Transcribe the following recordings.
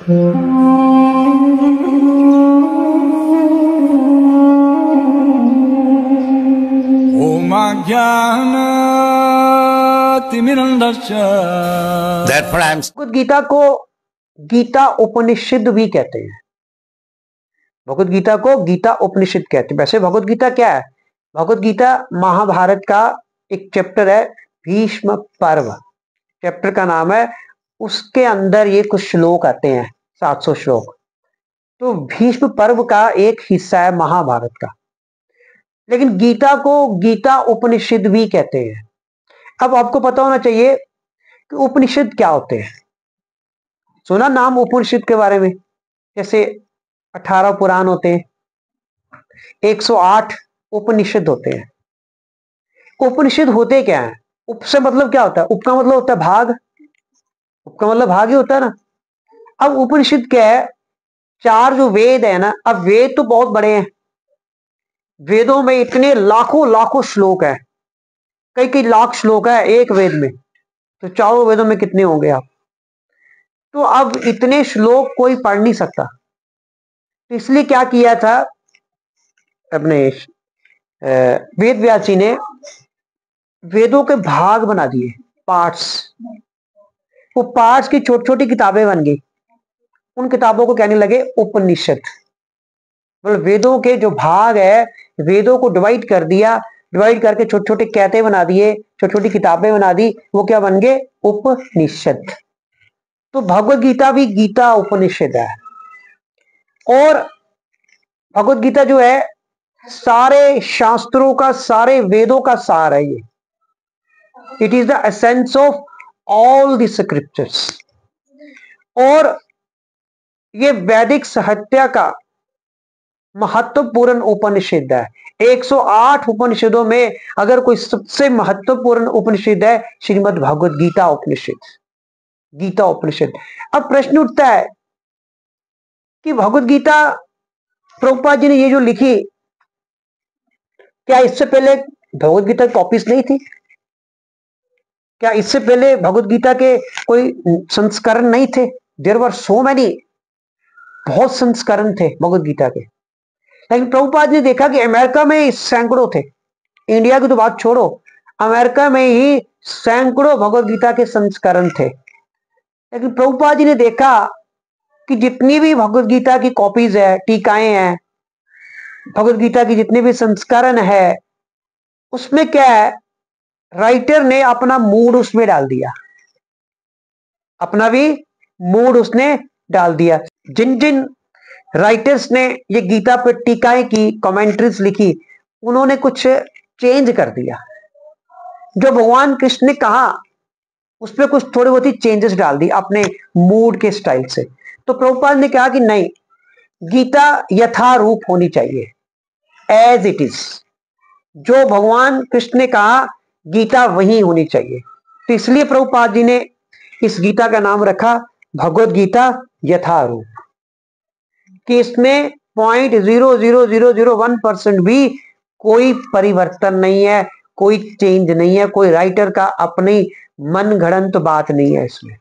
भगवद गीता को गीता उपनिषद भी कहते हैं। भगवद गीता को गीता उपनिषद कहते हैं। वैसे भगवद गीता क्या है? भगवद गीता महाभारत का एक चैप्टर है, भीष्म पर्व चैप्टर का नाम है। उसके अंदर ये कुछ श्लोक आते हैं, 700 श्लोक। तो भीष्म पर्व का एक हिस्सा है महाभारत का। लेकिन गीता को गीता उपनिषद भी कहते हैं। अब आपको पता होना चाहिए कि उपनिषद क्या होते हैं। सुना नाम उपनिषद के बारे में? जैसे 18 पुराण होते हैं, 108 उपनिषद होते हैं। उपनिषद होते क्या है? उप से मतलब क्या होता है? उप का मतलब होता है भाग। उप का मतलब भाग ही होता है ना। अब उपनिषद क्या है? 4 जो वेद है ना, अब वेद तो बहुत बड़े हैं। वेदों में इतने लाखों लाखों श्लोक है, कई कई लाख श्लोक है एक वेद में। तो चारों वेदों में कितने होंगे आप? तो अब इतने श्लोक कोई पढ़ नहीं सकता। तो इसलिए क्या किया था अपने वेद व्यास जी ने? वेदों के भाग बना दिए, पार्ट्स। वो पार्ट्स की छोटी छोटी किताबें बन गई। उन किताबों को कहने लगे उपनिषद। मतलब वेदों के जो भाग है, वेदों को डिवाइड कर दिया, डिवाइड करके छोटे छोटे कहते बना दिए, छोटी छोटी किताबें बना दी। वो क्या बन गए? उपनिषद। तो भगवद गीता भी गीता उपनिषद है। और भगवद गीता जो है सारे शास्त्रों का, सारे वेदों का सार है ये। It is the essence of all the scriptures. और ये वैदिक साहित्य का महत्वपूर्ण उपनिषद है। 108 उपनिषदों में अगर कोई सबसे महत्वपूर्ण उपनिषद है, श्रीमद् भगवद गीता उपनिषद, गीता उपनिषद। अब प्रश्न उठता है कि भगवद गीता प्रभुपाद जी ने ये जो लिखी, क्या इससे पहले भगवद गीता की कॉपीज नहीं थी? क्या इससे पहले भगवद गीता के कोई संस्करण नहीं थे? देयर वर सो मैनी, बहुत संस्करण थे भगवद गीता के। लेकिन प्रभुपाद ने देखा कि अमेरिका में सैकड़ों थे। इंडिया की तो बात छोड़ो, अमेरिका में ही सैकड़ों भगवद गीता के संस्करण थे। लेकिन प्रभुपाद जी ने देखा कि जितनी भी भगवद गीता की कॉपीज है, टीकाएं हैं, भगवद गीता की जितने भी संस्करण है, उसमें क्या है? राइटर ने अपना मूड उसमें डाल दिया, अपना भी मूड उसने डाल दिया। जिन जिन राइटर्स ने ये गीता पर टीकाएं की, कमेंट्रीज लिखी, उन्होंने कुछ चेंज कर दिया। जो भगवान कृष्ण ने कहा उस पर कुछ थोड़ी बहुत ही चेंजेस डाल दी अपने मूड के स्टाइल से। तो प्रभुपाद ने कहा कि नहीं, गीता यथारूप होनी चाहिए, एज इट इज। जो भगवान कृष्ण ने कहा, गीता वही होनी चाहिए। तो इसलिए प्रभुपाद जी ने इस गीता का नाम रखा भगवद गीता यथारूप, कि इसमें 0.00001% भी कोई परिवर्तन नहीं है, कोई चेंज नहीं है, कोई राइटर का अपनी मनगढ़ंत बात नहीं है इसमें।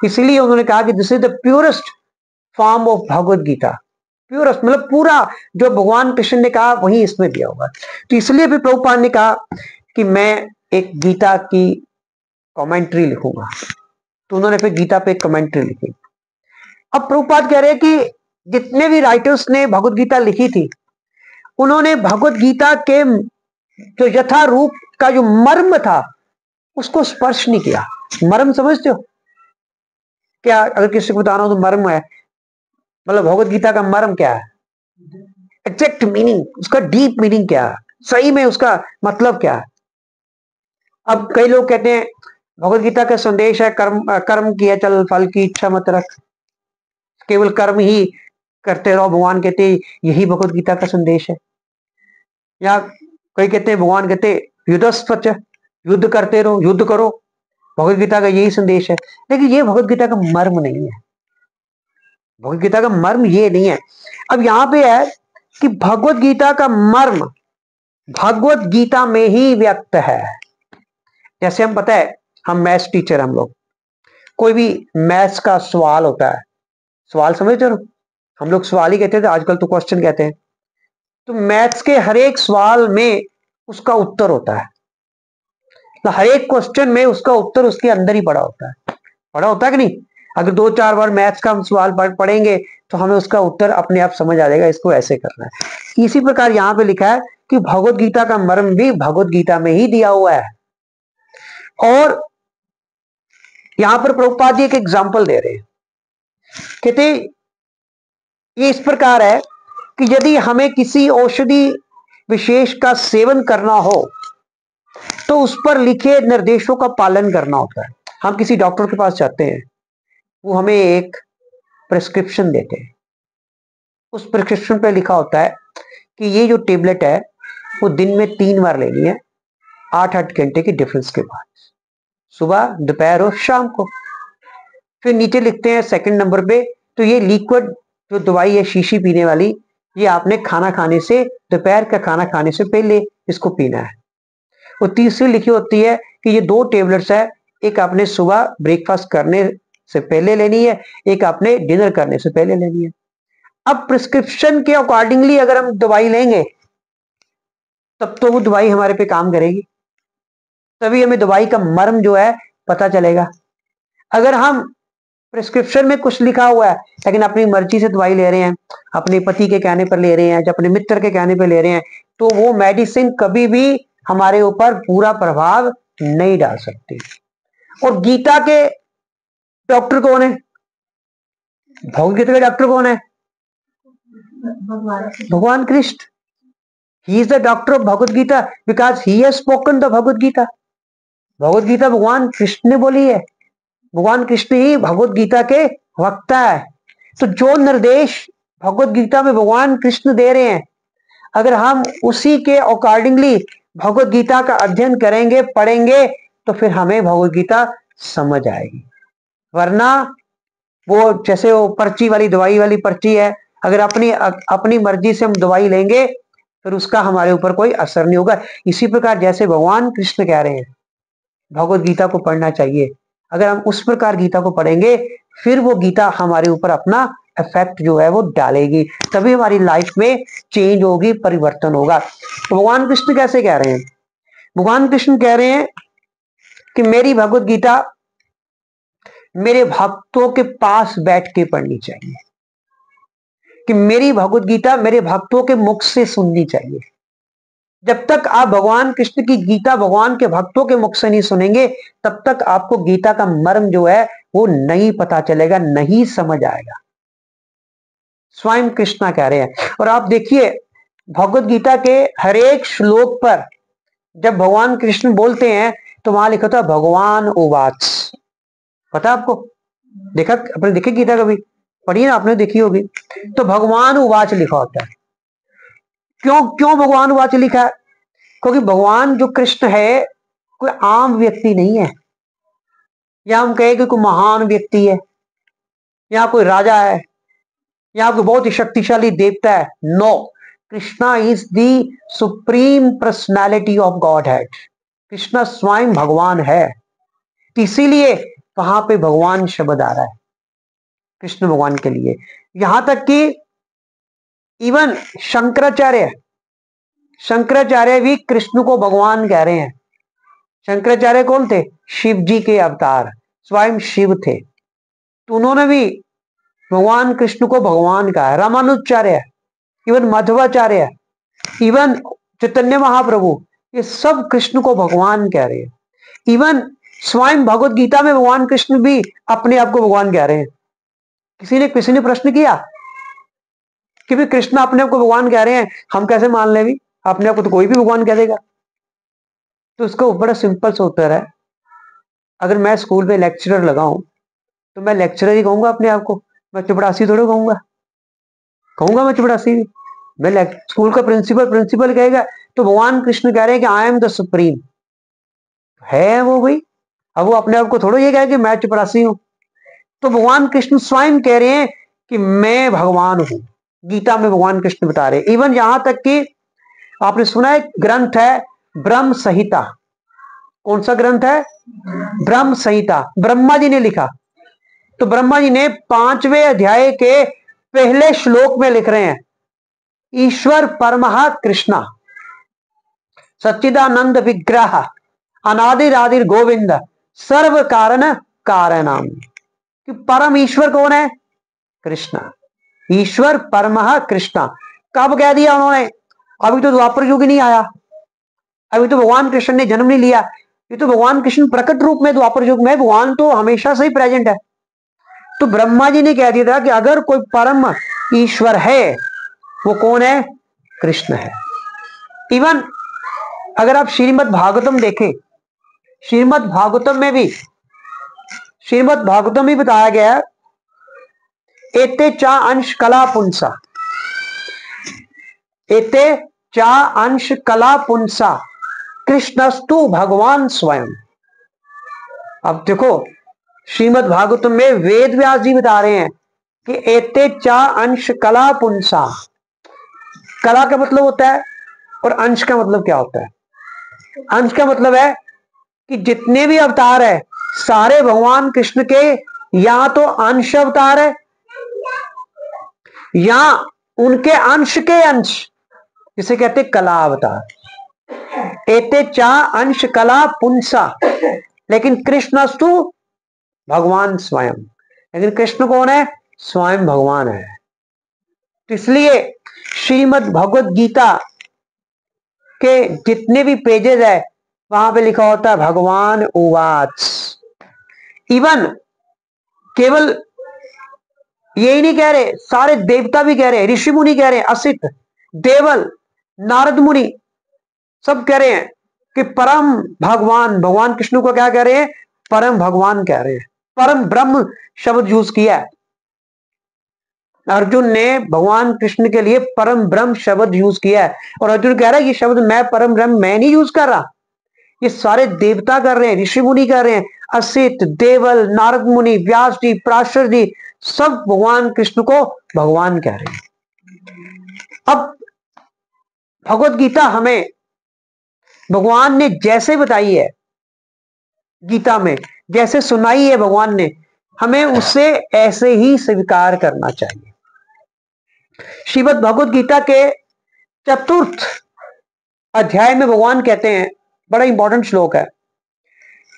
इसलिए उन्होंने कहा कि this is the purest form of Bhagavad Gita. Purest मतलब पूरा जो भगवान कृष्ण ने कहा वही इसमें दिया होगा। तो इसलिए भी प्रभुपाद ने कहा कि मैं एक गीता की कमेंट्री लिखूंगा। तो उन्होंने फिर गीता पे एक कमेंट्री लिखी। अब प्रभुपाद कह रहे हैं कि जितने भी राइटर्स ने भगवद गीता लिखी थी, उन्होंने भगवद गीता के जो यथारूप का जो मर्म था उसको स्पर्श नहीं किया। मर्म समझते हो क्या? अगर किसी को बताना हो तो मर्म है, मतलब भगवद गीता का मर्म क्या है, एग्जैक्ट मीनिंग, उसका डीप मीनिंग क्या है, सही में उसका मतलब क्या है। अब कई लोग कहते हैं भगवद गीता का संदेश है कर्म किया चल, फल की इच्छा मत रख, केवल कर्म ही करते रहो। भगवान कहते यही भगवद गीता का संदेश है। या कई कहते हैं, भगवान कहते युद्धस्वच, युद्ध करते रहो, युद्ध करो, भगवद गीता का यही संदेश है। लेकिन ये भगवद गीता का मर्म नहीं है। भगवद गीता का मर्म ये नहीं है। अब यहां पे है कि भगवद गीता का मर्म भगवद गीता में ही व्यक्त है। जैसे हम पता है, हम मैथ्स टीचर, हम लोग कोई भी मैथ्स का सवाल होता है सवाल समझ रहे हो? हम लोग सवाल ही कहते थे, आजकल तो क्वेश्चन कहते हैं। तो मैथ्स के हर एक सवाल में उसका उत्तर होता है, तो हर एक क्वेश्चन में उसका उत्तर उसके अंदर ही पड़ा होता है कि नहीं? अगर 2-4 बार मैथ्स का हम सवाल पढ़ेंगे तो हमें उसका उत्तर अपने आप समझ आ जाएगा, इसको ऐसे करना है। इसी प्रकार यहां पे लिखा है कि भगवत गीता का मर्म भी भगवत गीता में ही दिया हुआ है। और यहां पर प्रभुपाद जी एक एग्जाम्पल दे रहे हैं, कहते ये इस प्रकार है कि यदि हमें किसी औषधि विशेष का सेवन करना हो तो उस पर लिखे निर्देशों का पालन करना होता है। हम किसी डॉक्टर के पास जाते हैं, वो हमें एक प्रिस्क्रिप्शन देते हैं, उस प्रिस्क्रिप्शन पे लिखा होता है कि ये जो टेबलेट है वो दिन में 3 बार लेनी है, 8-8 घंटे के डिफरेंस के बाद, सुबह, दोपहर और शाम को। फिर नीचे लिखते हैं सेकंड नंबर पे, तो ये लिक्विड जो दवाई है शीशी पीने वाली, ये आपने खाना खाने से, दोपहर का खाना खाने से पहले इसको पीना है। और तीसरी लिखी होती है कि ये 2 टेबलेट्स है, एक आपने सुबह ब्रेकफास्ट करने से पहले लेनी है, एक आपने डिनर करने से पहले लेनी है। अब प्रिस्क्रिप्शन के अकॉर्डिंगली अगर हम दवाई लेंगे तब तो वो दवाई हमारे पे काम करेगी, तभी हमें दवाई का मर्म जो है पता चलेगा। अगर हम प्रिस्क्रिप्शन में कुछ लिखा हुआ है लेकिन अपनी मर्जी से दवाई ले रहे हैं, अपने पति के कहने पर ले रहे हैं, अपने मित्र के कहने पर ले रहे हैं, तो वो मेडिसिन कभी भी हमारे ऊपर पूरा प्रभाव नहीं डाल सकती। और गीता के डॉक्टर कौन है? भगवद गीता के डॉक्टर कौन है? भगवान Krishna. He is the doctor of Bhagavad Gita because he has spoken the Bhagavad Gita. Bhagavad Gita भगवान कृष्ण ने बोली है, भगवान कृष्ण ही भगवद गीता के वक्ता है। तो जो निर्देश भगवद गीता में भगवान कृष्ण दे रहे हैं, अगर हम उसी के अकॉर्डिंगली भगवद गीता का अध्ययन करेंगे, पढ़ेंगे, तो फिर हमें भगवद गीता समझ आएगी। वरना वो जैसे वो पर्ची वाली, दवाई वाली पर्ची है, अगर अपनी मर्जी से हम दवाई लेंगे फिर उसका हमारे ऊपर कोई असर नहीं होगा। इसी प्रकार जैसे भगवान कृष्ण कह रहे हैं भगवद गीता को पढ़ना चाहिए, अगर हम उस प्रकार गीता को पढ़ेंगे फिर वो गीता हमारे ऊपर अपना इफेक्ट जो है वो डालेगी, तभी हमारी लाइफ में चेंज होगी, परिवर्तन होगा। तो भगवान कृष्ण कैसे कह रहे हैं? भगवान कृष्ण कह रहे हैं कि मेरी भगवद गीता मेरे भक्तों के पास बैठ के पढ़नी चाहिए, कि मेरी भगवद गीता मेरे भक्तों के मुख से सुननी चाहिए। जब तक आप भगवान कृष्ण की गीता भगवान के भक्तों के मुख से नहीं सुनेंगे तब तक आपको गीता का मर्म जो है वो नहीं पता चलेगा, नहीं समझ आएगा। स्वयं कृष्णा कह रहे हैं। और आप देखिए भगवद गीता के हर एक श्लोक पर जब भगवान कृष्ण बोलते हैं तो वहां लिखा था भगवान उवाच। पता आपको? देखा, अपने देखी गीता कभी? पढ़ी ना आपने, देखी होगी। तो भगवान उवाच लिखा होता है। क्यों क्यों भगवान उवाच लिखा है? क्योंकि भगवान जो कृष्ण है कोई आम व्यक्ति नहीं है, या हम कहें कि कोई महान व्यक्ति है, या कोई राजा है, या कोई बहुत ही शक्तिशाली देवता है। No, Krishna is the supreme personality of Godhead. Krishna स्वयं भगवान है, इसीलिए वहां पे भगवान शब्द आ रहा है कृष्ण भगवान के लिए। यहां तक कि इवन शंकराचार्य भी कृष्ण को भगवान कह रहे हैं। शंकराचार्य कौन थे? शिव जी के अवतार, स्वयं शिव थे, तो उन्होंने भी भगवान कृष्ण को भगवान कहा है। रामानुजाचार्य, इवन माधवाचार्य, इवन चैतन्य महाप्रभु, ये सब कृष्ण को भगवान कह रहे हैं। इवन स्वयं भगवत गीता में भगवान कृष्ण भी अपने आप को भगवान कह रहे हैं। किसी ने प्रश्न किया कि भी कृष्ण अपने आप को भगवान कह रहे हैं, हम कैसे मान ले? भी अपने आप को तो कोई भी भगवान कह देगा। तो उसका बड़ा सिंपल सा उत्तर है, अगर मैं स्कूल में लेक्चरर लगाऊं तो मैं लेक्चरर ही कहूंगा अपने आप को, मैं चपड़ासी थोड़ा कहूंगा मैं चपड़ासी भी। मैं स्कूल का प्रिंसिपल कहेगा। तो भगवान कृष्ण कह रहे हैं कि आई एम द सुप्रीम है वो भाई। अब वो अपने आप को थोड़ा ये कहे कि मैं चपड़ासी हूं। तो भगवान कृष्ण स्वयं कह रहे हैं कि मैं भगवान हूं। गीता में भगवान कृष्ण बता रहे हैं। इवन यहां तक कि आपने सुना है ग्रंथ है ब्रह्म संहिता। कौन सा ग्रंथ है? ब्रह्म संहिता, ब्रह्मा जी ने लिखा। तो ब्रह्मा जी ने 5वें अध्याय के पहले श्लोक में लिख रहे हैं, ईश्वर परमः कृष्णा सच्चिदानंद विग्रह अनादिरादिर गोविंद सर्व कारण कारणम। कि परम ईश्वर कौन है? कृष्ण। ईश्वर परमः कृष्णा कब कह दिया उन्होंने? अभी तो द्वापर युग नहीं आया, अभी तो भगवान कृष्ण ने जन्म नहीं लिया, ये तो भगवान कृष्ण प्रकट रूप में द्वापर युग में, भगवान तो हमेशा से ही प्रेजेंट है। तो ब्रह्मा जी ने कह दिया था कि अगर कोई परम ईश्वर है वो कौन है? कृष्ण है। इवन अगर आप श्रीमद् भागवतम देखें, श्रीमद् भागवतम में बताया गया है, एते चा अंश कला पुंसा, एते चा अंश कला पुंसा कृष्णस्तु भगवान स्वयं। अब देखो श्रीमद् भागवतम में वेद व्यास जी बता रहे हैं कि एते चा अंश कला पुंसा, कला का मतलब होता है और अंश का मतलब क्या होता है? अंश का मतलब है कि जितने भी अवतार है सारे भगवान कृष्ण के या तो अंश अवतार है या उनके अंश के अंश, जिसे कहते कला अवतार। एते चा अंश कला पुंसा, लेकिन कृष्णस्तु भगवान स्वयं, लेकिन कृष्ण कौन है? स्वयं भगवान है। तो इसलिए श्रीमद् भगवद गीता के जितने भी पेजेस है वहां पे लिखा होता है भगवान उवाच। इवन केवल यही नहीं कह रहे, सारे देवता भी कह रहे हैं, ऋषि मुनि कह रहे हैं, असित देवल नारद मुनि सब कह रहे हैं कि परम भगवान कृष्ण को क्या कह रहे हैं? परम भगवान कह रहे हैं। परम ब्रह्म शब्द यूज किया है अर्जुन ने, भगवान कृष्ण के लिए परम ब्रह्म शब्द यूज किया है। और अर्जुन कह रहा है ये शब्द मैं परम ब्रह्म मैं नहीं यूज कर रहा, ये सारे देवता कर रहे हैं, ऋषि मुनि कर रहे हैं, असित देवल नारद मुनि व्यास जी पराशर जी सब भगवान कृष्ण को भगवान कह रहे हैं। अब भगवत गीता हमें भगवान ने जैसे बताई है, गीता में जैसे सुनाई है भगवान ने, हमें उसे ऐसे ही स्वीकार करना चाहिए। श्रीमद् भगवत गीता के 4th अध्याय में भगवान कहते हैं, बड़ा इंपॉर्टेंट श्लोक है,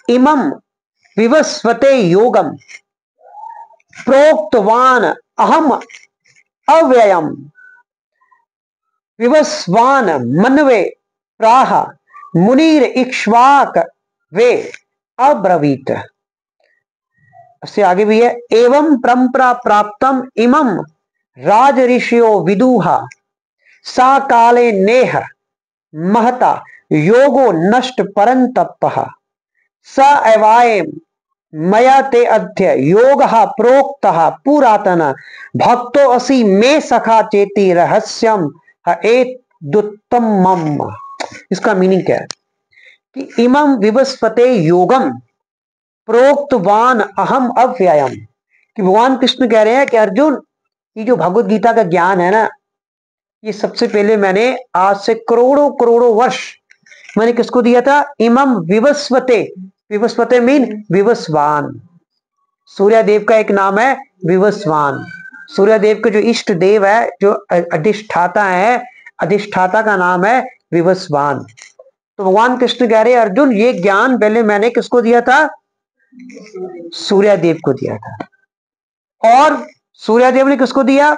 इमं विवस्वते योगम प्रोक्तवान अहम अव्ययम विवस्वान मनवे प्राह मुनीर इक्ष्वाक वे अब्रवीत। उससे आगे भी है, एवं परंपरा प्राप्तम इमं राज ऋषियो विदुहा सा काले नेह महता योगो नष्ट परंतपः स एवायम मया ते अध्य योगः प्रोक्तः पुरातन भक्तो असि मे सखा चेति रहस्यम एतदुत्तमम्। इसका मीनिंग क्या है कि इमं विवस्वते योगम प्रोक्तवान अहम अव्ययम, कि भगवान कृष्ण कह रहे हैं कि अर्जुन ये जो भगवत गीता का ज्ञान है ना, ये सबसे पहले मैंने आज से करोड़ों वर्ष मैंने किसको दिया था? इमं विवस्वते, विवस्वते मीन विवस्वान। सूर्यदेव का एक नाम है विवस्वान। सूर्यदेव के जो इष्ट देव है, जो अधिष्ठाता है, अधिष्ठाता का नाम है विवस्वान। तो भगवान कृष्ण कह रहे अर्जुन ये ज्ञान पहले मैंने किसको दिया था? सूर्यदेव को दिया था। और सूर्यदेव ने किसको दिया?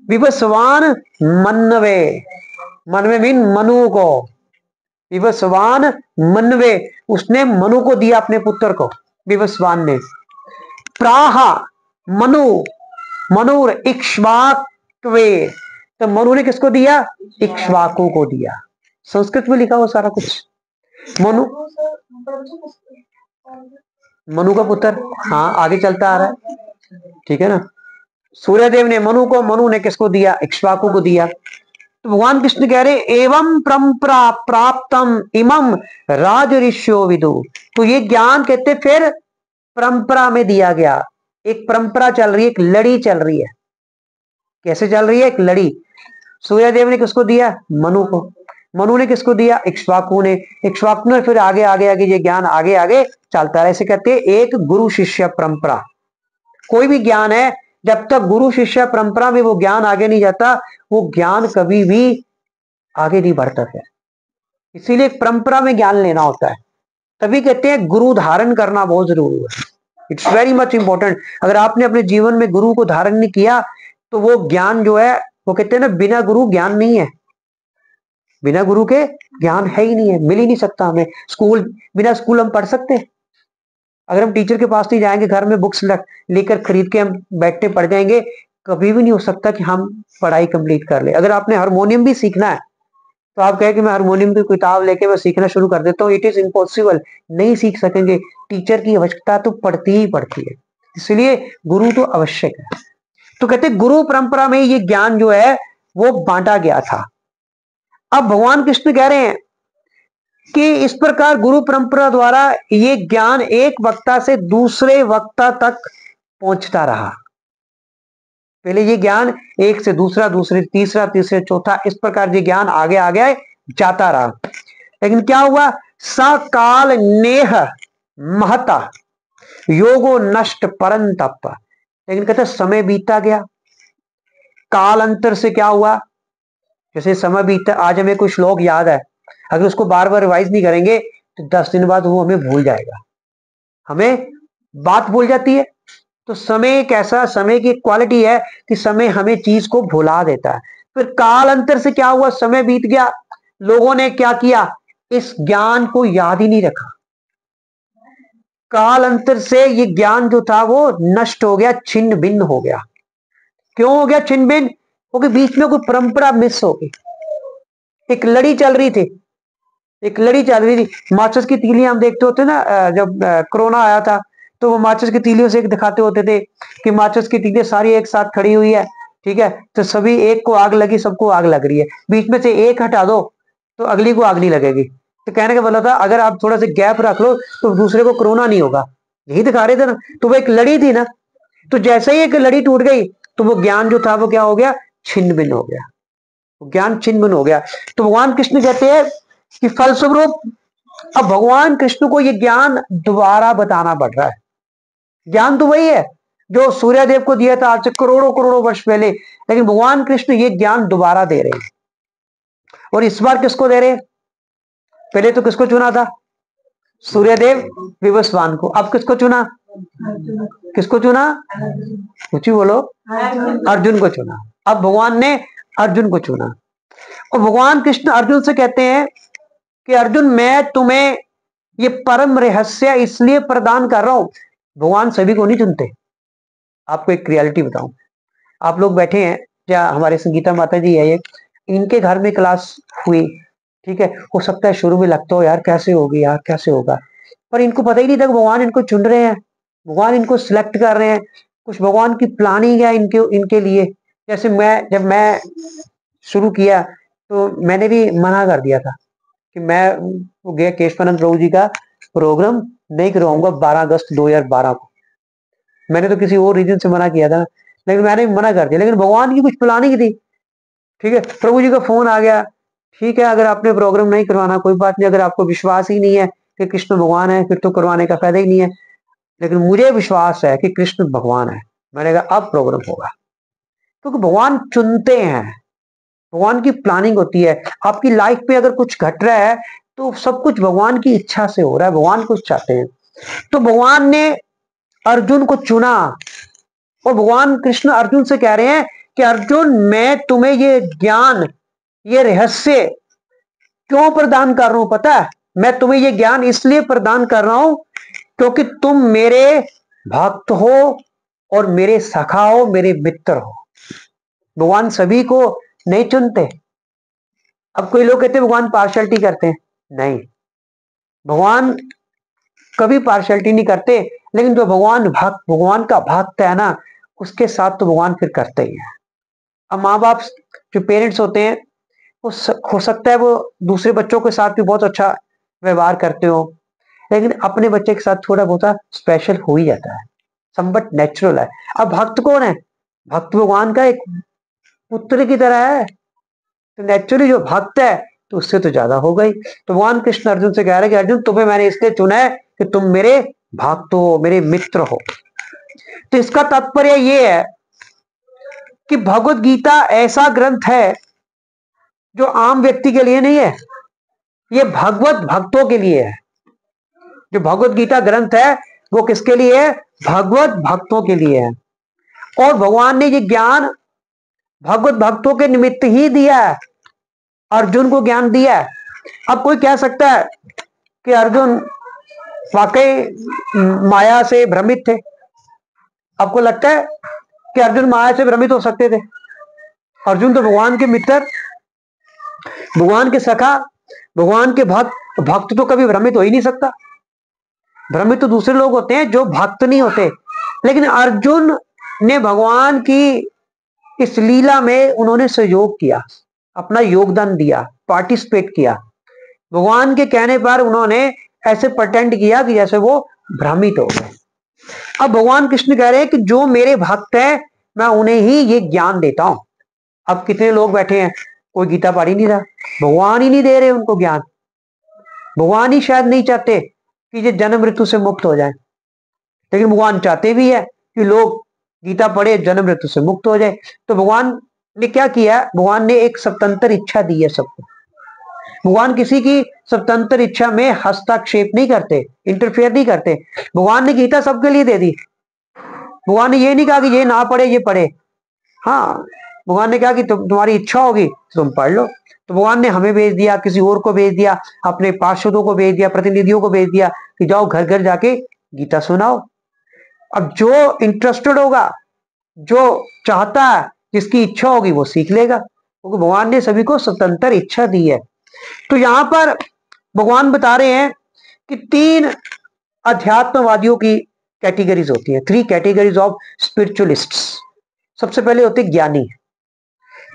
विवस्वान मनवे, मनवे मीन मनु को, विवस्वान मनवे, उसने मनु को दिया अपने पुत्र को, विवस्वान ने। प्राह मनु मनुर इक्ष्वाकवे, तो मनु ने किसको दिया? इक्ष्वाकु को दिया। संस्कृत में लिखा हो सारा कुछ। मनु का पुत्र, हाँ आगे चलता आ रहा है, ठीक है ना। सूर्यदेव ने मनु को, मनु ने किसको दिया? इक्ष्वाकु को दिया। तो भगवान कृष्ण कह रहे एवं परंपरा प्राप्तम इमं राज ऋषियो विदु। तो ये ज्ञान कहते फिर परंपरा में दिया गया। एक परंपरा चल रही है, एक लड़ी चल रही है। कैसे चल रही है? एक लड़ी। सूर्यदेव ने किसको दिया? मनु को। मनु ने किसको दिया? इक्ष्वाकु ने। इक्ष्वाकु ने फिर आगे आगे आगे ये ज्ञान आगे आगे चलता है। ऐसे कहते हैं एक गुरु शिष्य परंपरा। कोई भी ज्ञान है, जब तक गुरु शिष्य परंपरा में वो ज्ञान आगे नहीं जाता, वो ज्ञान कभी भी आगे नहीं बढ़ता है। इसीलिए परंपरा में ज्ञान लेना होता है। तभी कहते हैं गुरु धारण करना बहुत जरूरी है। It's very much important. अगर आपने अपने जीवन में गुरु को धारण नहीं किया तो वो ज्ञान जो है, वो कहते हैं ना, बिना गुरु ज्ञान नहीं है। बिना गुरु के ज्ञान है ही नहीं है, मिल ही नहीं सकता हमें। स्कूल, बिना स्कूल हम पढ़ सकते हैं? अगर हम टीचर के पास नहीं जाएंगे, घर में बुक्स लेकर खरीद के हम बैठे पढ़ जाएंगे, कभी भी नहीं हो सकता कि हम पढ़ाई कंप्लीट कर ले। अगर आपने हारमोनियम भी सीखना है तो आप कहें कि मैं हारमोनियम की किताब लेके मैं सीखना शुरू कर देता हूँ, इट इज इम्पॉसिबल, नहीं सीख सकेंगे। टीचर की आवश्यकता तो पड़ती ही पड़ती है, इसलिए गुरु तो आवश्यक है। तो कहते गुरु परंपरा में ये ज्ञान जो है वो बांटा गया था। अब भगवान कृष्ण कह रहे हैं कि इस प्रकार गुरु परंपरा द्वारा ये ज्ञान एक वक्ता से दूसरे वक्ता तक पहुंचता रहा। पहले ये ज्ञान एक से दूसरा, दूसरे तीसरा, तीसरे चौथा, इस प्रकार ये ज्ञान आगे आगे जाता रहा। लेकिन क्या हुआ? सकाल नेह महता योगो नष्ट परंतप। लेकिन कहते समय बीतता गया, काल अंतर से क्या हुआ? जैसे समय बीतता, आज हमें कोई श्लोक याद है, अगर उसको बार बार रिवाइज नहीं करेंगे तो 10 दिन बाद वो हमें भूल जाएगा, हमें बात भूल जाती है। तो समय एक ऐसा, समय की क्वालिटी है कि समय हमें चीज को भुला देता है। फिर काल अंतर से क्या हुआ? समय बीत गया, लोगों ने क्या किया? इस ज्ञान को याद ही नहीं रखा। काल अंतर से ये ज्ञान जो था वो नष्ट हो गया, छिन्न भिन्न हो गया। क्यों हो गया छिन्न भिन्न? क्योंकि बीच में कोई परंपरा मिस हो गई। एक लड़ी चल रही थी, एक लड़ी चल रही थी। माचिस की तीलियां हम देखते होते ना, जब कोरोना आया था तो वो माचिस की तीलियों से एक दिखाते होते थे कि माचिस की तीलियां सारी एक साथ खड़ी हुई है, ठीक है, तो सभी, एक को आग लगी, सबको आग लग रही है, बीच में से एक हटा दो तो अगली को आग नहीं लगेगी। तो कहने का मतलब था अगर आप थोड़ा सा गैप रख लो तो दूसरे को कोरोना नहीं होगा, यही दिखा रहे थे ना। तो वो एक लड़ी थी ना, तो जैसे ही एक लड़ी टूट गई तो वो ज्ञान जो था वो क्या हो गया? छिन्न भिन्न हो गया, ज्ञान छिन्न भिन्न हो गया। तो भगवान कृष्ण कहते हैं कि फलस्वरूप अब भगवान कृष्ण को ये ज्ञान दोबारा बताना पड़ रहा है। ज्ञान तो वही है जो सूर्यदेव को दिया था आज से करोड़ों करोड़ों वर्ष पहले, लेकिन भगवान कृष्ण ये ज्ञान दोबारा दे रहे हैं। और इस बार किसको दे रहे हैं? पहले तो किसको चुना था? सूर्यदेव विवस्वान को। अब किसको चुना? किसको चुना? कुछ ही बोलो। अर्जुन को चुना। अब भगवान ने अर्जुन को चुना और भगवान कृष्ण अर्जुन से कहते हैं कि अर्जुन, मैं तुम्हें ये परम रहस्य इसलिए प्रदान कर रहा हूं। भगवान सभी को नहीं चुनते। आपको एक रियलिटी बताऊं, आप लोग बैठे हैं, या हमारे संगीता माता जी है, ये इनके घर में क्लास हुई, ठीक है, हो सकता है शुरू में लगता हो यार कैसे होगी, यार कैसे होगा, पर इनको पता ही नहीं था भगवान इनको चुन रहे हैं, भगवान इनको सिलेक्ट कर रहे हैं, कुछ भगवान की प्लानिंग है इनके लिए। जैसे जब मैं शुरू किया तो मैंने भी मना कर दिया था कि मैं वो गया केशवानंद प्रभु जी का प्रोग्राम नहीं करवाऊंगा 12 अगस्त 2012 को। मैंने तो किसी और रीजन से मना किया था, लेकिन मैंने मना कर दिया। लेकिन भगवान की कुछ प्लानिंग थी, ठीक है, प्रभु जी का फोन आ गया, ठीक है, अगर आपने प्रोग्राम नहीं करवाना कोई बात नहीं, अगर आपको विश्वास ही नहीं है कि कृष्ण भगवान है फिर तो करवाने का फायदा ही नहीं है, लेकिन मुझे विश्वास है कि कृष्ण भगवान है। मैंने कहा अब प्रोग्राम होगा, क्योंकि भगवान चुनते हैं, भगवान की प्लानिंग होती है। आपकी लाइफ में अगर कुछ घट रहा है तो सब कुछ भगवान की इच्छा से हो रहा है, भगवान कुछ चाहते हैं। तो भगवान ने अर्जुन को चुना और भगवान कृष्ण अर्जुन से कह रहे हैं कि अर्जुन, मैं तुम्हें ये ज्ञान, ये रहस्य क्यों प्रदान कर रहा हूं पता है? मैं तुम्हें ये ज्ञान इसलिए प्रदान कर रहा हूं क्योंकि तुम मेरे भक्त हो और मेरे सखा हो, मेरे मित्र हो। भगवान सभी को नहीं चुनते। अब कोई लोग कहते हैं भगवान पार्शलिटी करते हैं, नहीं, भगवान कभी पार्शलिटी नहीं करते, लेकिन जो भगवान का भक्त है ना, उसके साथ तो भगवान फिर करते ही है। अब माँ बाप जो पेरेंट्स होते हैं वो हो सकता है वो दूसरे बच्चों के साथ भी बहुत अच्छा व्यवहार करते हो, लेकिन अपने बच्चे के साथ थोड़ा बहुत स्पेशल हो ही जाता है, समवट नेचुरल है। अब भक्त कौन है? भक्त भगवान का एक पुत्र की तरह है, तो नेचुरली जो भक्त है तो उससे तो ज्यादा हो गई। तो भगवान कृष्ण अर्जुन से कह रहे हैं कि अर्जुन, तुम्हें मैंने इसलिए चुना है कि तुम मेरे भक्त हो, मेरे मित्र हो। तो इसका तात्पर्य यह है कि भगवत गीता ऐसा ग्रंथ है जो आम व्यक्ति के लिए नहीं है, यह भगवत भक्तों के लिए है। जो भगवत गीता ग्रंथ है वो किसके लिए है? भगवत भक्तों के लिए है। और भगवान ने ये ज्ञान भगवत भक्तों के निमित्त ही दिया है, अर्जुन को ज्ञान दिया है। अब कोई कह सकता है कि अर्जुन वाकई माया से भ्रमित थे। आपको लगता है कि अर्जुन माया से भ्रमित हो सकते थे? अर्जुन तो भगवान के मित्र, भगवान के सखा, भगवान के भक्त। भक्त तो कभी भ्रमित हो ही नहीं सकता। भ्रमित तो दूसरे लोग होते हैं जो भक्त नहीं होते। लेकिन अर्जुन ने भगवान की इस लीला में उन्होंने सहयोग किया, अपना योगदान दिया, पार्टिसिपेट किया। भगवान के कहने पर उन्होंने ऐसे प्रटेंड किया कि जैसे वो भ्रमित हो गए। अब भगवान कृष्ण कह रहे हैं कि जो मेरे भक्त हैं मैं उन्हें ही ये ज्ञान देता हूं। अब कितने लोग बैठे हैं, कोई गीता पढ़ ही नहीं रहा, भगवान ही नहीं दे रहे उनको ज्ञान। भगवान ही शायद नहीं चाहते कि ये जन्म मृत्यु से मुक्त हो जाए, लेकिन भगवान चाहते भी है कि लोग गीता पढ़े, जन्म मृत्यु से मुक्त हो जाए। तो भगवान ने क्या किया? भगवान ने एक स्वतंत्र इच्छा दी है सबको। भगवान किसी की स्वतंत्र इच्छा में हस्तक्षेप नहीं करते, इंटरफेयर नहीं करते। भगवान ने गीता सबके लिए दे दी। भगवान ने ये नहीं कहा कि ये ना पढ़े ये पढ़े। हाँ, भगवान ने कहा कि तुम्हारी इच्छा होगी तो तुम पढ़ लो। तो भगवान ने हमें भेज दिया, किसी और को भेज दिया, अपने पार्षदों को भेज दिया, प्रतिनिधियों को भेज दिया कि जाओ घर घर जाके गीता सुनाओ। अब जो इंटरेस्टेड होगा, जो चाहता है, जिसकी इच्छा होगी वो सीख लेगा, क्योंकि भगवान ने सभी को स्वतंत्र इच्छा दी है। तो यहां पर भगवान बता रहे हैं कि 3 अध्यात्मवादियों की कैटेगरीज होती है, 3 कैटेगरीज ऑफ स्पिरिचुअलिस्ट्स। सबसे पहले होते ज्ञानी।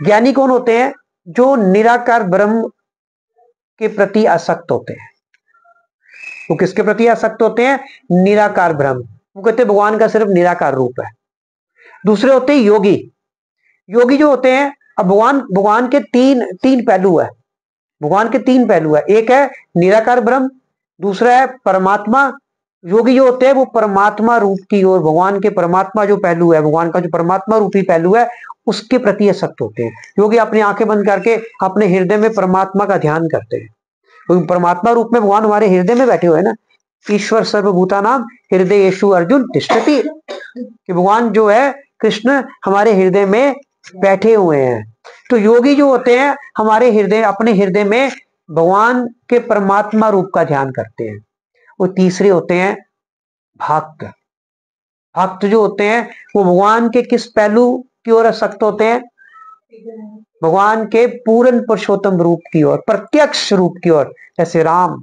ज्ञानी कौन होते हैं? जो निराकार ब्रह्म के प्रति आसक्त होते हैं। वो किसके प्रति आसक्त होते हैं? निराकार ब्रह्म। वो कहते हैं भगवान का सिर्फ निराकार रूप है। दूसरे होते हैं योगी। योगी जो होते हैं, अब भगवान के तीन पहलू है। भगवान के 3 पहलू है। एक है निराकार ब्रह्म, दूसरा है परमात्मा। योगी जो होते हैं वो परमात्मा रूप की ओर, भगवान के परमात्मा जो पहलू है, भगवान का जो परमात्मा रूपी पहलू है उसके प्रति आसक्त होते हैं। योगी अपनी आंखें बंद करके अपने हृदय में परमात्मा का ध्यान करते हैं, क्योंकि परमात्मा रूप में भगवान हमारे हृदय में बैठे हुए हैं ना। ईश्वर सर्वभूतानां हृदयेषु अर्जुन तिष्ठति, कि भगवान जो है कृष्ण हमारे हृदय में बैठे हुए हैं। तो योगी जो होते हैं हमारे हृदय, अपने हृदय में भगवान के परमात्मा रूप का ध्यान करते हैं। वो तीसरे होते हैं भक्त। भक्त जो होते हैं वो भगवान के किस पहलू की ओर आसक्त होते हैं? भगवान के पूर्ण पुरुषोत्तम रूप की ओर, प्रत्यक्ष रूप की ओर, जैसे राम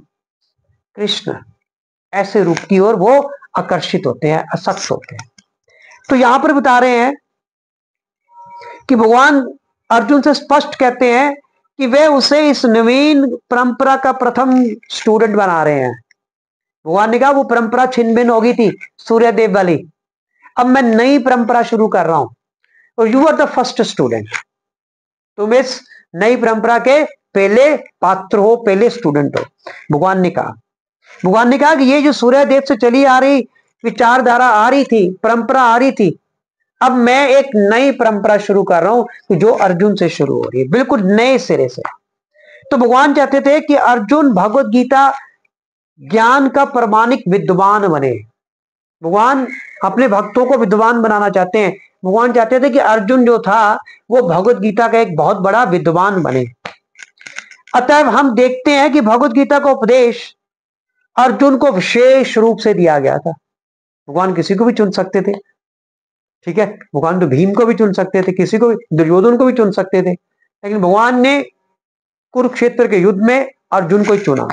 कृष्ण, ऐसे रूप की ओर वो आकर्षित होते हैं, आसक्त होते हैं। तो यहां पर बता रहे हैं कि भगवान अर्जुन से स्पष्ट कहते हैं कि वे उसे इस नवीन परंपरा का प्रथम स्टूडेंट बना रहे हैं। भगवान ने कहा वो परंपरा छिन्न भिन्न हो गई थी सूर्यदेव वाली, अब मैं नई परंपरा शुरू कर रहा हूं और you are the first student. तुम इस नई परंपरा के पहले पात्र हो, पहले स्टूडेंट हो। भगवान ने कहा कि ये जो सूर्यदेव से चली आ रही विचारधारा आ रही थी, परंपरा आ रही थी, अब मैं एक नई परंपरा शुरू कर रहा हूं जो अर्जुन से शुरू हो रही है, बिल्कुल नए सिरे से। तो भगवान चाहते थे कि अर्जुन भगवत गीता ज्ञान का प्रमाणिक विद्वान बने। भगवान अपने भक्तों को विद्वान बनाना चाहते हैं। भगवान चाहते थे कि अर्जुन जो था वो भगवत गीता का एक बहुत बड़ा विद्वान बने। अतः हम देखते हैं कि भगवत गीता का उपदेश अर्जुन को विशेष रूप से दिया गया था। भगवान किसी को भी चुन सकते थे, ठीक है, भगवान तो भीम को भी चुन सकते थे, किसी को भी, दुर्योधन को भी चुन सकते थे, लेकिन भगवान ने कुरुक्षेत्र के युद्ध में अर्जुन को चुना।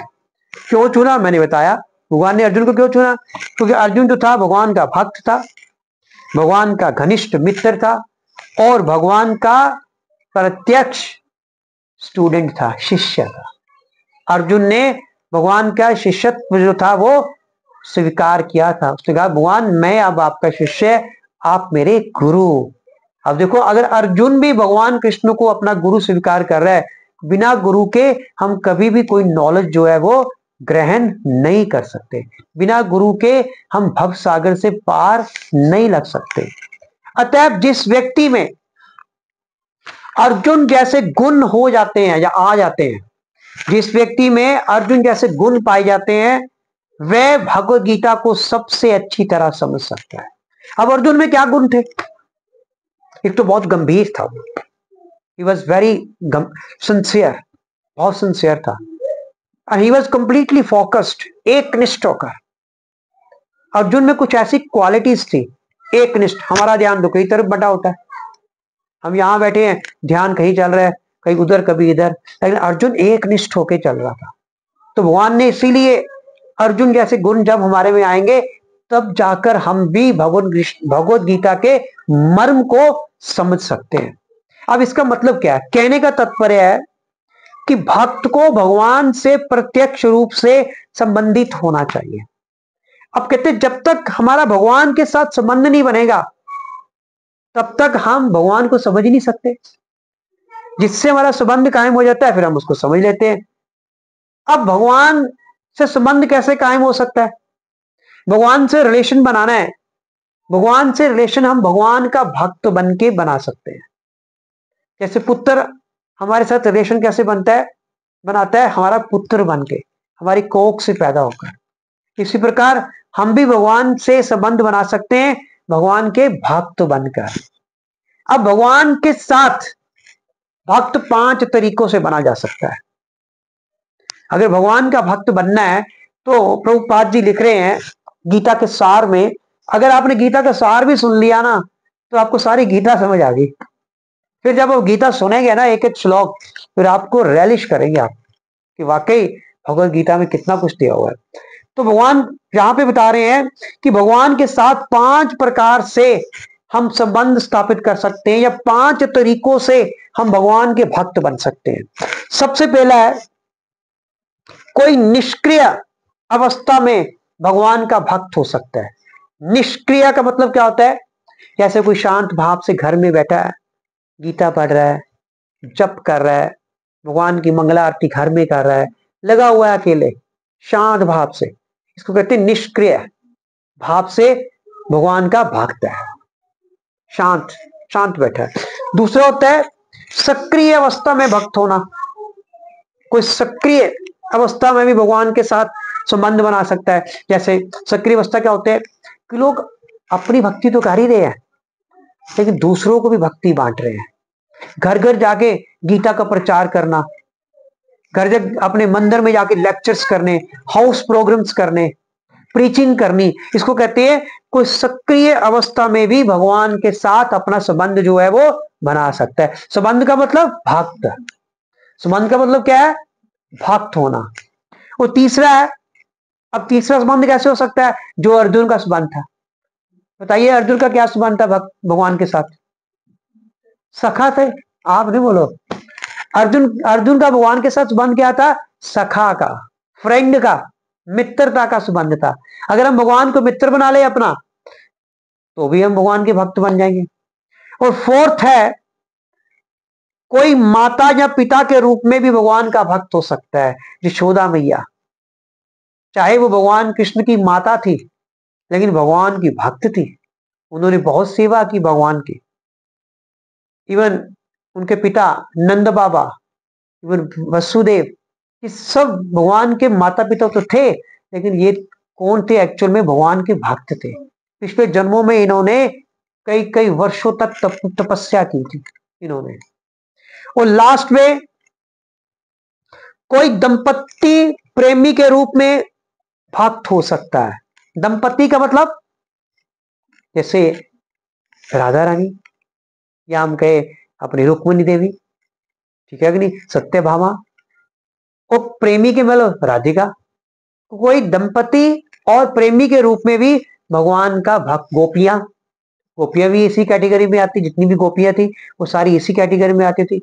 क्यों चुना? मैंने बताया। भगवान ने अर्जुन को क्यों चुना? क्योंकि अर्जुन जो था भगवान का भक्त था, भगवान का घनिष्ठ मित्र था और भगवान का प्रत्यक्ष स्टूडेंट था, शिष्य था। अर्जुन ने भगवान का शिष्यत्व जो था वो स्वीकार किया था। उसने कहा भगवान मैं अब आपका शिष्य, आप मेरे गुरु। अब देखो, अगर अर्जुन भी भगवान कृष्ण को अपना गुरु स्वीकार कर रहा है, बिना गुरु के हम कभी भी कोई नॉलेज जो है वो ग्रहण नहीं कर सकते। बिना गुरु के हम भव सागर से पार नहीं लग सकते। अतः जिस व्यक्ति में अर्जुन जैसे गुण हो जाते हैं या आ जाते हैं, जिस व्यक्ति में अर्जुन जैसे गुण पाए जाते हैं, वह भगवत गीता को सबसे अच्छी तरह समझ सकता है। अब अर्जुन में क्या गुण थे? एक तो बहुत गंभीर था, ही वॉज वेरी सिंसियर, बहुत सिंसियर था, and he was completely focused, एकनिष्ठ होकर। अर्जुन में कुछ ऐसी क्वालिटीज थी, एकनिष्ठ। हमारा ध्यान तो कई तरफ बटा होता है, हम यहां बैठे हैं, ध्यान कहीं चल रहा है, कहीं उधर कभी इधर, लेकिन अर्जुन एकनिष्ठ होकर चल रहा था। तो भगवान ने इसीलिए अर्जुन जैसे गुण जब हमारे में आएंगे, तब जाकर हम भी भगवत गीता के मर्म को समझ सकते हैं। अब इसका मतलब क्या है? कहने का तात्पर्य है कि भक्त को भगवान से प्रत्यक्ष रूप से संबंधित होना चाहिए। अब कहते जब तक हमारा भगवान के साथ संबंध नहीं बनेगा, तब तक हम भगवान को समझ ही नहीं सकते। जिससे हमारा संबंध कायम हो जाता है, फिर हम उसको समझ लेते हैं। अब भगवान से संबंध कैसे कायम हो सकता है? भगवान से रिलेशन बनाना है, भगवान से रिलेशन हम भगवान का भक्त बन के बना सकते हैं। जैसे पुत्र हमारे साथ रिलेशन कैसे बनाता है? हमारा पुत्र बन के, हमारी कोख से पैदा होकर। इसी प्रकार हम भी भगवान से संबंध बना सकते हैं, भगवान के भक्त बनकर। अब भगवान के साथ भक्त 5 तरीकों से बना जा सकता है। अगर भगवान का भक्त बनना है तो प्रभुपाद जी लिख रहे हैं गीता के सार में, अगर आपने गीता का सार भी सुन लिया ना, तो आपको सारी गीता समझ आ गई। फिर जब आप गीता सुनेंगे ना, एक एक श्लोक, फिर आपको रैलिश करेंगे आप कि वाकई भगवत गीता में कितना कुछ दिया हुआ है। तो भगवान यहां पे बता रहे हैं कि भगवान के साथ 5 प्रकार से हम संबंध स्थापित कर सकते हैं, या 5 तरीकों से हम भगवान के भक्त बन सकते हैं। सबसे पहला है, कोई निष्क्रिय अवस्था में भगवान का भक्त हो सकता है। निष्क्रिय का मतलब क्या होता है? जैसे कोई शांत भाव से घर में बैठा है, गीता पढ़ रहा है, जप कर रहा है, भगवान की मंगला आरती घर में कर रहा है, लगा हुआ है अकेले शांत भाव से, इसको कहते हैं निष्क्रिय भाव से भगवान का भक्त है, शांत शांत बैठा है। दूसरा होता है सक्रिय अवस्था में भक्त होना। कोई सक्रिय अवस्था में भी भगवान के साथ संबंध बना सकता है। जैसे सक्रिय अवस्था क्या होते हैं कि लोग अपनी भक्ति तो कर ही रहे हैं, लेकिन दूसरों को भी भक्ति बांट रहे हैं। घर घर जाके गीता का प्रचार करना, घर घर अपने मंदिर में जाके लेक्चर्स करने, हाउस प्रोग्राम्स करने, प्रीचिंग करनी, इसको कहते हैं कोई सक्रिय अवस्था में भी भगवान के साथ अपना संबंध जो है वो बना सकता है। संबंध का मतलब भक्त, संबंध का मतलब क्या है? भक्त होना। और तीसरा है, अब तीसरा संबंध कैसे हो सकता है? जो अर्जुन का संबंध था। बताइए अर्जुन का क्या संबंध था भगवान के साथ? सखा थे। आप नहीं बोलो। अर्जुन का भगवान के साथ संबंध क्या था? सखा का, फ्रेंड का, मित्रता का संबंध था। अगर हम भगवान को मित्र बना ले अपना, तो भी हम भगवान के भक्त बन जाएंगे। और फोर्थ है, कोई माता या पिता के रूप में भी भगवान का भक्त हो सकता है। यशोदा मैया, चाहे वो भगवान कृष्ण की माता थी, लेकिन भगवान की भक्त थी, उन्होंने बहुत सेवा की भगवान की। इवन उनके पिता नंद बाबा, इवन वसुदेव, ये सब भगवान के माता पिता तो थे, लेकिन ये कौन थे? एक्चुअल में भगवान के भक्त थे। पिछले जन्मों में इन्होंने कई कई वर्षों तक तपस्या की थी इन्होंने। और लास्ट में कोई दंपति प्रेमी के रूप में भक्त हो सकता है। दंपति का मतलब जैसे राधा रानी, या हम कहे अपनी रुक्मिणी देवी, ठीक है कि नहीं, सत्यभामा। और प्रेमी के मतलब राधिका। कोई दंपति और प्रेमी के रूप में भी भगवान का भक्त। गोपियां, गोपियां भी इसी कैटेगरी में आती, जितनी भी गोपियां थी वो सारी इसी कैटेगरी में आती थी।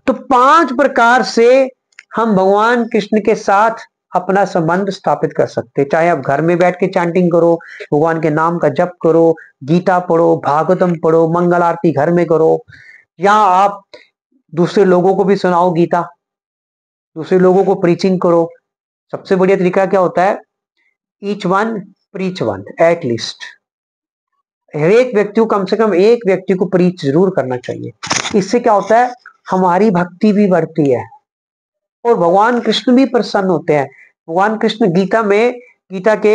तो 5 प्रकार से हम भगवान कृष्ण के साथ अपना संबंध स्थापित कर सकते हैं। चाहे आप घर में बैठ के चैंटिंग करो, भगवान के नाम का जप करो, गीता पढ़ो, भागवतम पढ़ो, मंगल आरती घर में करो, या आप दूसरे लोगों को भी सुनाओ गीता, दूसरे लोगों को प्रीचिंग करो, सबसे बढ़िया तरीका क्या होता है? Each one preach one at least. हर एक व्यक्ति को, कम से कम एक व्यक्ति को प्रीच जरूर करना चाहिए। इससे क्या होता है? हमारी भक्ति भी बढ़ती है और भगवान कृष्ण भी प्रसन्न होते हैं। भगवान कृष्ण गीता के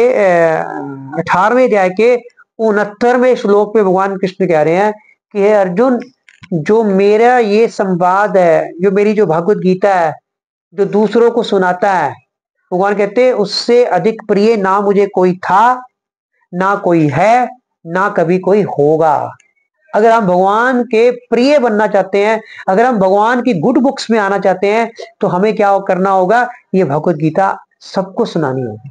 18वें अध्याय के 69वें श्लोक में भगवान कृष्ण कह रहे हैं कि हे अर्जुन, जो मेरा ये संवाद है, जो मेरी जो भगवत गीता है, जो दूसरों को सुनाता है, भगवान कहते हैं उससे अधिक प्रिय ना मुझे कोई था, ना कोई है, ना कभी कोई होगा। अगर हम भगवान के प्रिय बनना चाहते हैं, अगर हम भगवान की गुड बुक्स में आना चाहते हैं, तो हमें क्या करना होगा? ये भगवत गीता सबको सुनानी होगी।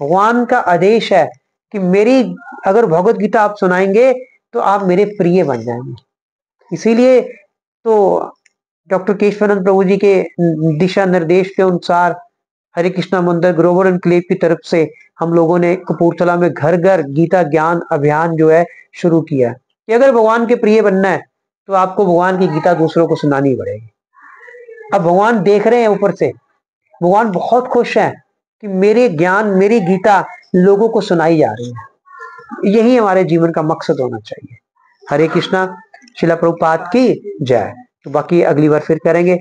भगवान का आदेश है कि मेरी अगर भगवत गीता आप सुनाएंगे तो आप मेरे प्रिय बन जाएंगे। इसीलिए तो डॉक्टर केशवानंद प्रभु जी के दिशा निर्देश के अनुसार हरे कृष्णा मंदिर ग्लोबल एनक्लेव की तरफ से हम लोगों ने कपूरथला में घर घर गीता ज्ञान अभियान जो है शुरू किया कि अगर भगवान के प्रिय बनना है तो आपको भगवान की गीता दूसरों को सुनानी पड़ेगी। अब भगवान देख रहे हैं ऊपर से, भगवान बहुत खुश हैं कि मेरे ज्ञान, मेरी गीता लोगों को सुनाई जा रही है। यही हमारे जीवन का मकसद होना चाहिए। हरे कृष्णा, शिला प्रभुपाद की जय। तो बाकी अगली बार फिर करेंगे।